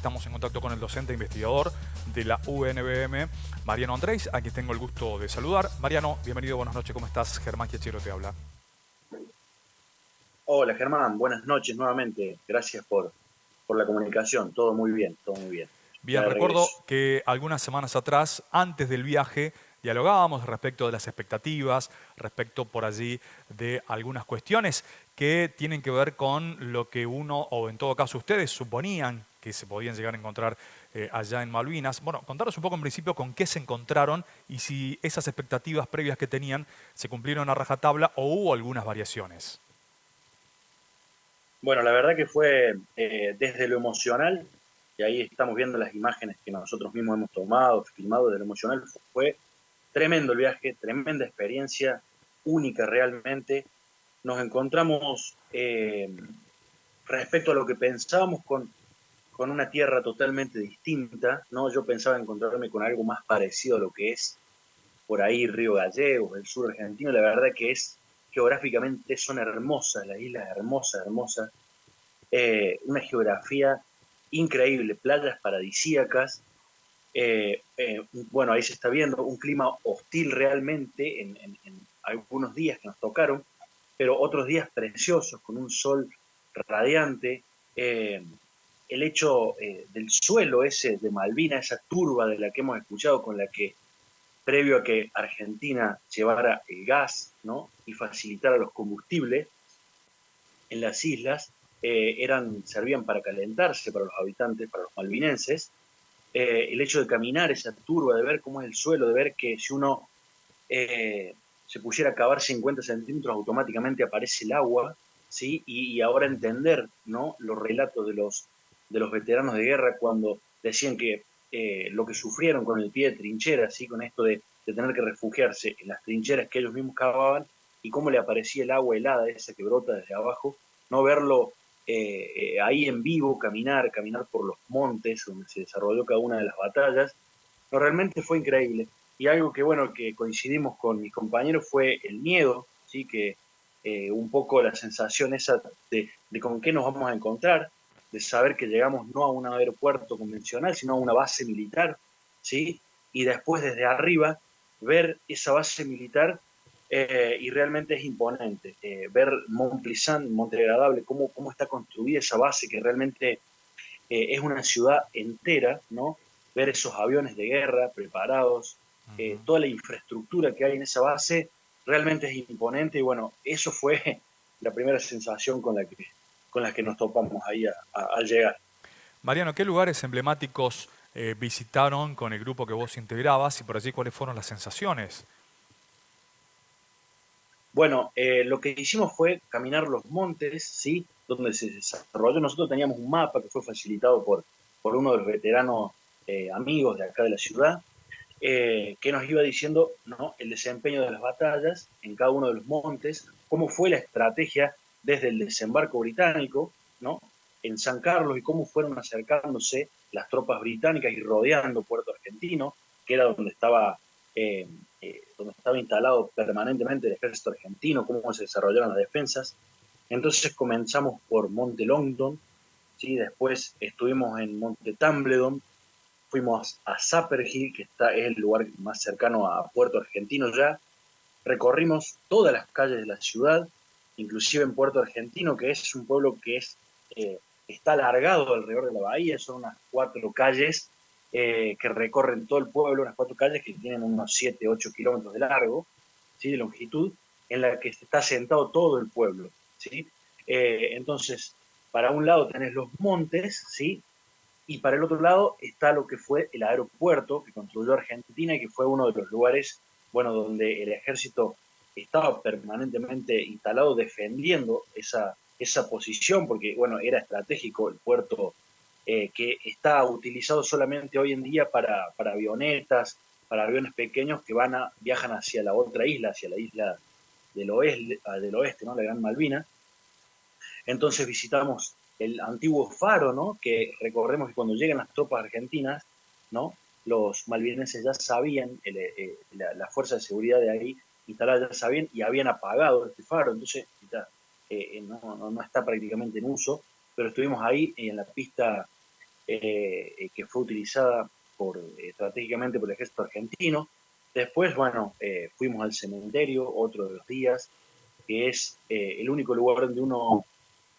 estamos en contacto con el docente e investigador de la UNBM, Mariano Andrés, a quien tengo el gusto de saludar. Mariano, bienvenido, buenas noches, ¿cómo estás? Germán Giachero te habla. Hola Germán, buenas noches nuevamente. Gracias por la comunicación. Todo muy bien, todo muy bien. Ya Bien, de recuerdo regreso. que algunas semanas atrás, antes del viaje, dialogábamos respecto de las expectativas, respecto por allí de algunas cuestiones que tienen que ver con lo que uno, o en todo caso ustedes, suponían que se podían llegar a encontrar allá en Malvinas. Bueno, contaros un poco en principio con qué se encontraron y si esas expectativas previas que tenían se cumplieron a rajatabla o hubo algunas variaciones. Bueno, la verdad que fue desde lo emocional, y ahí estamos viendo las imágenes que nosotros mismos hemos tomado, filmado, desde lo emocional fue tremendo el viaje, tremenda experiencia, única realmente. Nos encontramos respecto a lo que pensábamos con una tierra totalmente distinta, ¿no? Yo pensaba encontrarme con algo más parecido a lo que es por ahí Río Gallegos, el sur argentino, la verdad que es geográficamente son hermosas, las islas hermosas, hermosas, una geografía increíble, playas paradisíacas, bueno, ahí se está viendo un clima hostil realmente en algunos días que nos tocaron, pero otros días preciosos, con un sol radiante, el hecho del suelo ese de Malvina, esa turba de la que hemos escuchado, con la que previo a que Argentina llevara el gas, ¿no? Y facilitara los combustibles en las islas, servían para calentarse para los habitantes, para los malvinenses. El hecho de caminar esa turba, de ver cómo es el suelo, de ver que si uno se pusiera a cavar 50 centímetros, automáticamente aparece el agua, ¿sí? Y ahora entender, ¿no? Los relatos de los veteranos de guerra cuando decían que lo que sufrieron con el pie de trinchera, ¿sí? Con esto de tener que refugiarse en las trincheras que ellos mismos cavaban y cómo le aparecía el agua helada, esa que brota desde abajo, no verlo ahí en vivo, caminar por los montes donde se desarrolló cada una de las batallas, no, realmente fue increíble. Y algo que, bueno, que coincidimos con mis compañeros fue el miedo, ¿sí? Que un poco la sensación esa de con qué nos vamos a encontrar, de saber que llegamos no a un aeropuerto convencional, sino a una base militar, ¿sí? Y después desde arriba ver esa base militar y realmente es imponente. Ver Mont Plissan, Monte Agradable, cómo está construida esa base que realmente es una ciudad entera, ¿no? Ver esos aviones de guerra preparados, toda la infraestructura que hay en esa base, realmente es imponente y bueno, eso fue la primera sensación con la que nos topamos ahí al llegar. Mariano, ¿qué lugares emblemáticos visitaron con el grupo que vos integrabas y por allí cuáles fueron las sensaciones? Bueno, lo que hicimos fue caminar los montes, ¿sí? Donde se desarrolló. Nosotros teníamos un mapa que fue facilitado por uno de los veteranos amigos de acá de la ciudad, que nos iba diciendo, ¿no? El desempeño de las batallas en cada uno de los montes, cómo fue la estrategia desde el desembarco británico, ¿no? En San Carlos y cómo fueron acercándose las tropas británicas y rodeando Puerto Argentino, que era donde estaba instalado permanentemente el ejército argentino, cómo se desarrollaron las defensas. Entonces comenzamos por Monte Longdon, ¿sí? Después estuvimos en Monte Tumbledon, fuimos a Sapperhill, que es el lugar más cercano a Puerto Argentino ya, recorrimos todas las calles de la ciudad, inclusive en Puerto Argentino, que es un pueblo que eh, está alargado alrededor de la bahía, son unas 4 calles que recorren todo el pueblo, unas 4 calles que tienen unos 7, 8 kilómetros de largo, ¿sí? De longitud, en la que está sentado todo el pueblo, ¿sí? Entonces, para un lado tenés los montes, ¿sí? Y para el otro lado está lo que fue el aeropuerto que construyó Argentina y que fue uno de los lugares, bueno, donde el ejército estaba permanentemente instalado defendiendo esa posición, porque, bueno, era estratégico el puerto que está utilizado solamente hoy en día para avionetas, para aviones pequeños que viajan hacia la otra isla, hacia la isla del oeste, ¿no? La Gran Malvina. Entonces visitamos el antiguo faro, ¿no? Que recordemos que cuando llegan las tropas argentinas, ¿no? Los malvinenses ya sabían, la fuerza de seguridad de ahí instalada ya sabían y habían apagado este faro, entonces no está prácticamente en uso, pero estuvimos ahí en la pista que fue utilizada estratégicamente por el ejército argentino. Después, bueno, fuimos al cementerio otro de los días, que es el único lugar donde uno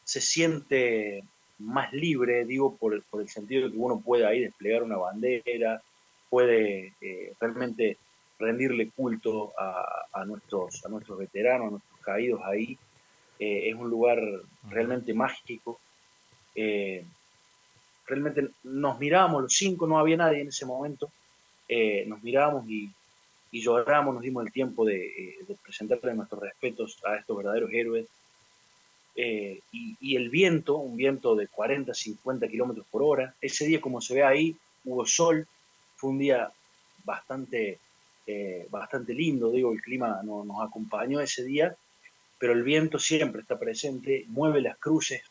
se siente más libre, digo, por el sentido de que uno puede ahí desplegar una bandera, puede realmente rendirle culto a nuestros veteranos, a nuestros caídos ahí. Es un lugar Ujú. realmente mágico. Eh, Realmente nos mirábamos los cinco, no había nadie en ese momento, nos mirábamos y lloramos, nos dimos el tiempo de presentarle nuestros respetos a estos verdaderos héroes. Y el viento, un viento de 40, 50 kilómetros por hora, ese día como se ve ahí, hubo sol, fue un día bastante, bastante lindo, digo, el clima nos acompañó ese día, pero el viento siempre está presente, mueve las cruces,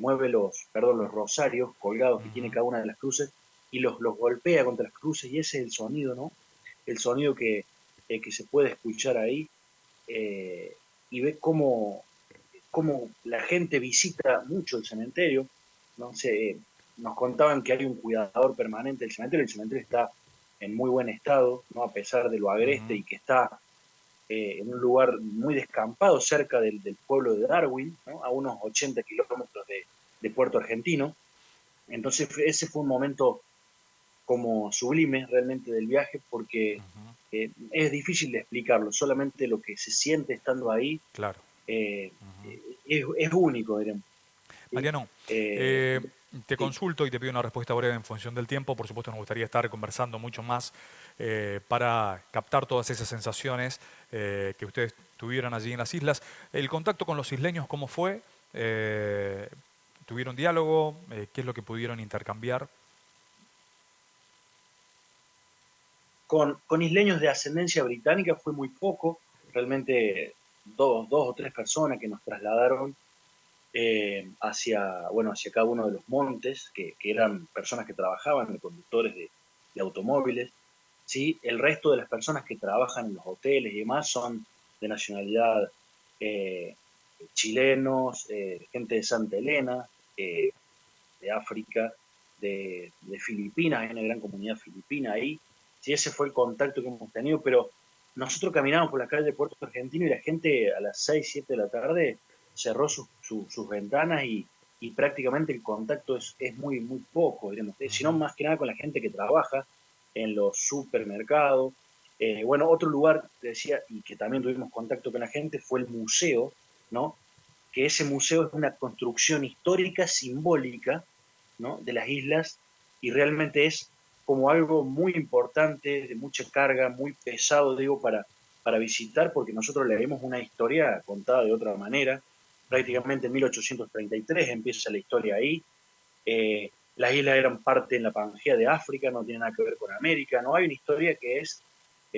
mueve los rosarios colgados que tiene Ujú. cada una de las cruces y los golpea contra las cruces y ese es el sonido, ¿no? El sonido que se puede escuchar ahí eh, y ve cómo la gente visita mucho el cementerio, ¿no? Nos contaban que hay un cuidador permanente del cementerio, el cementerio está en muy buen estado, ¿no? A pesar de lo agreste Ujú. y que está en un lugar muy descampado cerca del pueblo de Darwin, ¿no? A unos 80 kilómetros de Puerto Argentino. Entonces ese fue un momento como sublime realmente del viaje porque Ujú. es difícil de explicarlo, solamente lo que se siente estando ahí Claro. eh, Ujú. es único, diremos. ¿Sí? Mariano, Eh, eh, te sí, consulto y te pido una respuesta breve en función del tiempo. Por supuesto, nos gustaría estar conversando mucho más para captar todas esas sensaciones que ustedes tuvieron allí en las islas. ¿El contacto con los isleños cómo fue? Eh, ¿Tuvieron diálogo? ¿Qué es lo que pudieron intercambiar? con isleños de ascendencia británica fue muy poco, realmente dos o tres personas que nos trasladaron hacia cada uno de los montes, que eran personas que trabajaban, de conductores de automóviles. ¿Sí? El resto de las personas que trabajan en los hoteles y demás son de nacionalidad eh, chilenos, gente de Santa Elena, eh, de África, de Filipinas, hay una gran comunidad filipina ahí. Sí, ese fue el contacto que hemos tenido, pero nosotros caminamos por la calle de Puerto Argentino y la gente a las 6 7 de la tarde cerró sus ventanas y prácticamente el contacto es muy, muy poco, digamos, sino Ujú. más que nada con la gente que trabaja en los supermercados. Bueno, otro lugar, te decía, y que también tuvimos contacto con la gente, fue el museo, ¿no? Que ese museo es una construcción histórica simbólica, ¿no? De las islas y realmente es como algo muy importante, de mucha carga, muy pesado, digo, para visitar, porque nosotros leemos una historia contada de otra manera. Ujú. Prácticamente en 1833 empieza la historia ahí. Las islas eran parte en la Pangea de África, no tiene nada que ver con América, no hay una historia que es,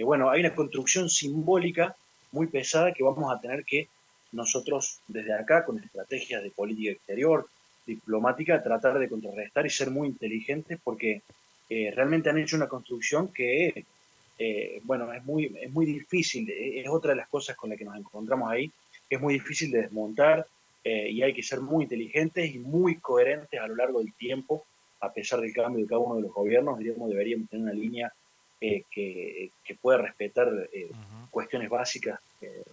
bueno, hay una construcción simbólica muy pesada que vamos a tener que nosotros desde acá, con estrategias de política exterior, diplomática, tratar de contrarrestar y ser muy inteligentes porque realmente han hecho una construcción que, bueno, es muy difícil, es otra de las cosas con las que nos encontramos ahí, que es muy difícil de desmontar y hay que ser muy inteligentes y muy coherentes a lo largo del tiempo, a pesar del cambio de cada uno de los gobiernos, diríamos, deberíamos tener una línea que pueda respetar Ujú. cuestiones básicas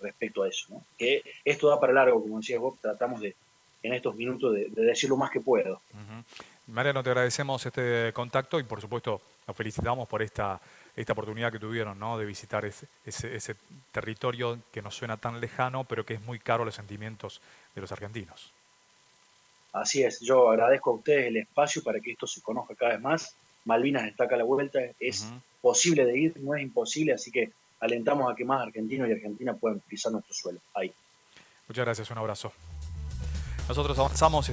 respecto a eso, ¿no? Que esto da para largo, como decías vos, tratamos en estos minutos de decir lo más que puedo. Ujú. Mariano, te agradecemos este contacto y por supuesto nos felicitamos por esta oportunidad que tuvieron, ¿no? De visitar ese territorio que nos suena tan lejano, pero que es muy caro a los sentimientos de los argentinos. Así es, yo agradezco a ustedes el espacio para que esto se conozca cada vez más. Malvinas está acá a la vuelta, es Ujú. posible de ir, no es imposible, así que alentamos a que más argentinos y argentinas puedan pisar nuestro suelo. Ahí. Muchas gracias, un abrazo. Nosotros avanzamos, estamos